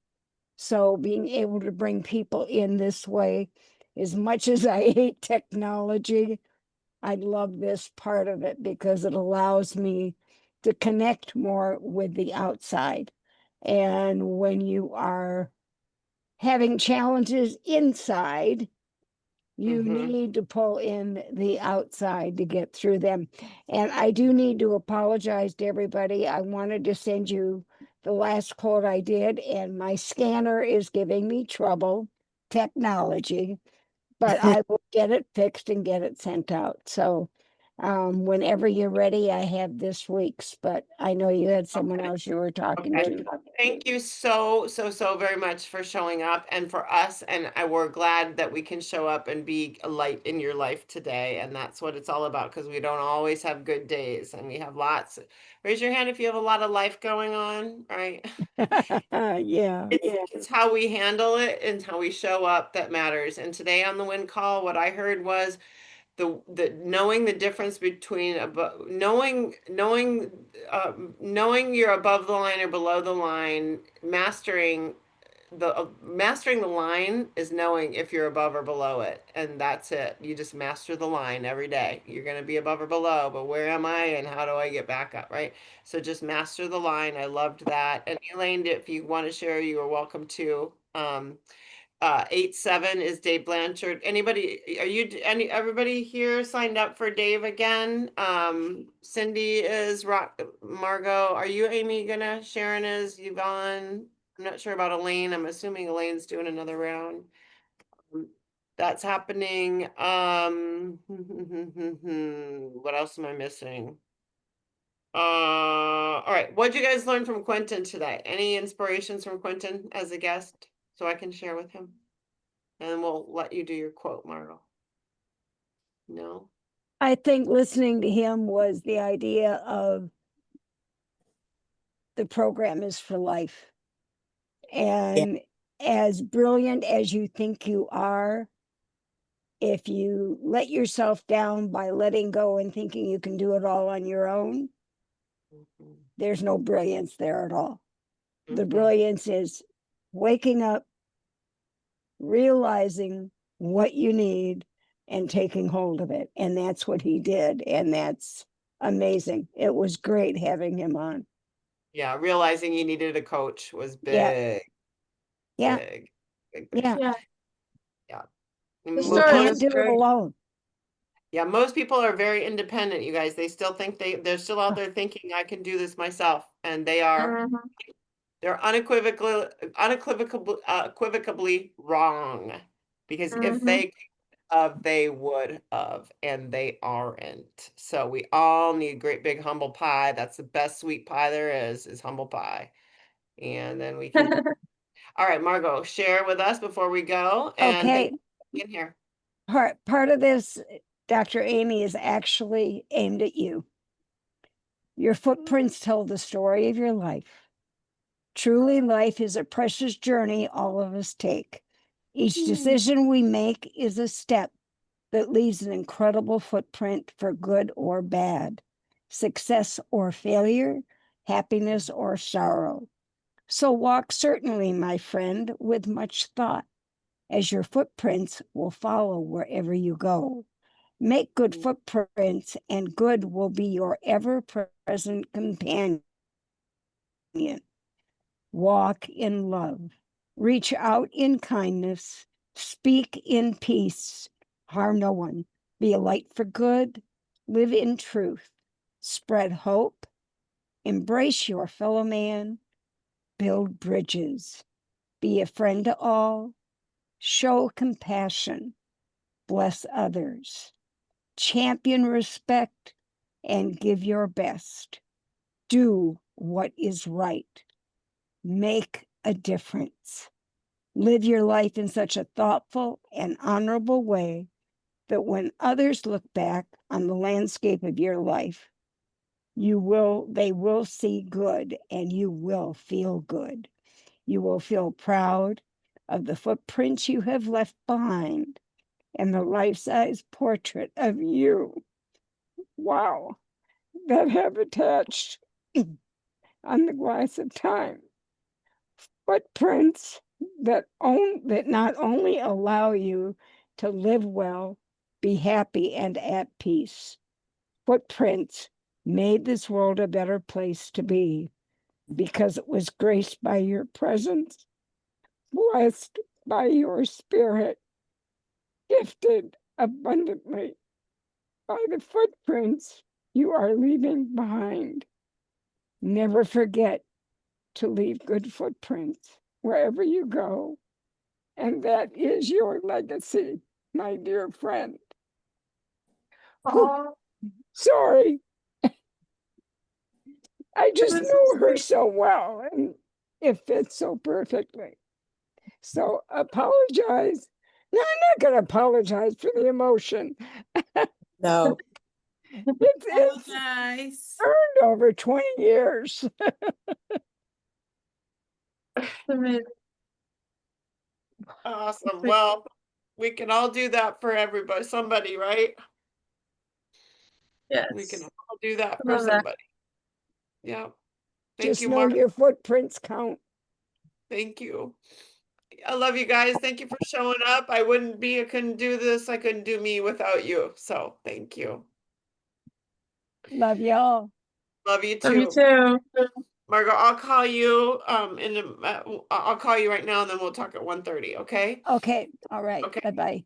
So being able to bring people in this way, as much as I hate technology, I love this part of it because it allows me to connect more with the outside. And when you are having challenges inside, you Mhm. need to pull in the outside to get through them. And I do need to apologize to everybody. I wanted to send you the last quote I did, and my scanner is giving me trouble, technology, but I will get it fixed and get it sent out. So whenever you're ready, I have this week's, but I know you had someone Okay. else you were talking Okay. to. Thank you so very much for showing up and for us. And we're glad that we can show up and be a light in your life today. And that's what it's all about because we don't always have good days and we have lots. Raise your hand if you have a lot of life going on, right? Yeah. It's how we handle it and how we show up that matters. And today on the wind call, what I heard was the knowing the difference between above knowing you're above the line or below the line, mastering the line is knowing if you're above or below it, and that's it. You just master the line every day. You're going to be above or below, but where am I and how do I get back up, right? So just master the line. I loved that. And Elaine, if you want to share, you are welcome to. 8-7 is Dave Blanchard. Everybody here signed up for Dave again? Cindy is Margot. Are you Amy gonna? Sharon is, Yvonne. I'm not sure about Elaine. I'm assuming Elaine's doing another round. That's happening. What else am I missing? All right. What'd you guys learn from Quentin today? Any inspirations from Quentin as a guest so I can share with him? And we'll let you do your quote, Margot. No? I think listening to him was the idea of the program is for life. And as brilliant as you think you are, if you let yourself down by letting go and thinking you can do it all on your own, there's no brilliance there at all. The brilliance is waking up, realizing what you need, and taking hold of it. And that's what he did. And that's amazing. It was great having him on. Yeah, realizing you needed a coach was Yeah. big, Yeah. big. Yeah. Yeah. And The You story can't was do it great. alone. Yeah, most people are very independent, you guys. They still think they're still out there thinking I can do this myself, and they are. Mhm. They're unequivocally wrong, because if Mhm. they would have, and they aren't. So we all need great big humble pie. That's the best sweet pie there is humble pie. And then we can. All right, Margot, share with us before we go. And Okay. thank you for being here. Part of this, Dr. Amy, is actually aimed at you. Your footprints tell the story of your life. Truly, life is a precious journey all of us take. Each decision we make is a step that leaves an incredible footprint for good or bad, success or failure, happiness or sorrow. So walk certainly, my friend, with much thought, as your footprints will follow wherever you go. Make good footprints, and good will be your ever-present companion. Walk in love. Reach out in kindness. Speak in peace. Harm no one. Be a light for good. Live in truth. Spread hope. Embrace your fellow man. Build bridges. Be a friend to all. Show compassion. Bless others. Champion respect and give your best. Do what is right. Make a difference. Live your life in such a thoughtful and honorable way that when others look back on the landscape of your life, they will see good, and you will feel good. You will feel proud of the footprints you have left behind and the life-size portrait of you. Wow, that have attached on the glass of time. Footprints that not only allow you to live well, be happy, and at peace. Footprints made this world a better place to be because it was graced by your presence, blessed by your spirit, gifted abundantly by the footprints you are leaving behind. Never forget to leave good footprints wherever you go. And that is your legacy, my dear friend. Aw, Sorry, I just that's know so her sweet. so well, and it fits so perfectly. So apologize. No, I'm not going to apologize for the emotion. No, It's Guys. earned over 20 years. Amazing. Awesome. Well, we can all do that for everybody, somebody, right? We can Yes. all do that I for love that. somebody. Yeah. Thank Just you, know Mark. your footprints count. Thank you. I love you guys. Thank you for showing up. I couldn't do this. I couldn't do me without you. So thank you. Love y'all. Love you Love you too. too. Margot, I'll call you I'll call you right now, and then we'll talk at 1:30, okay? Okay. All right. Okay. Bye-bye.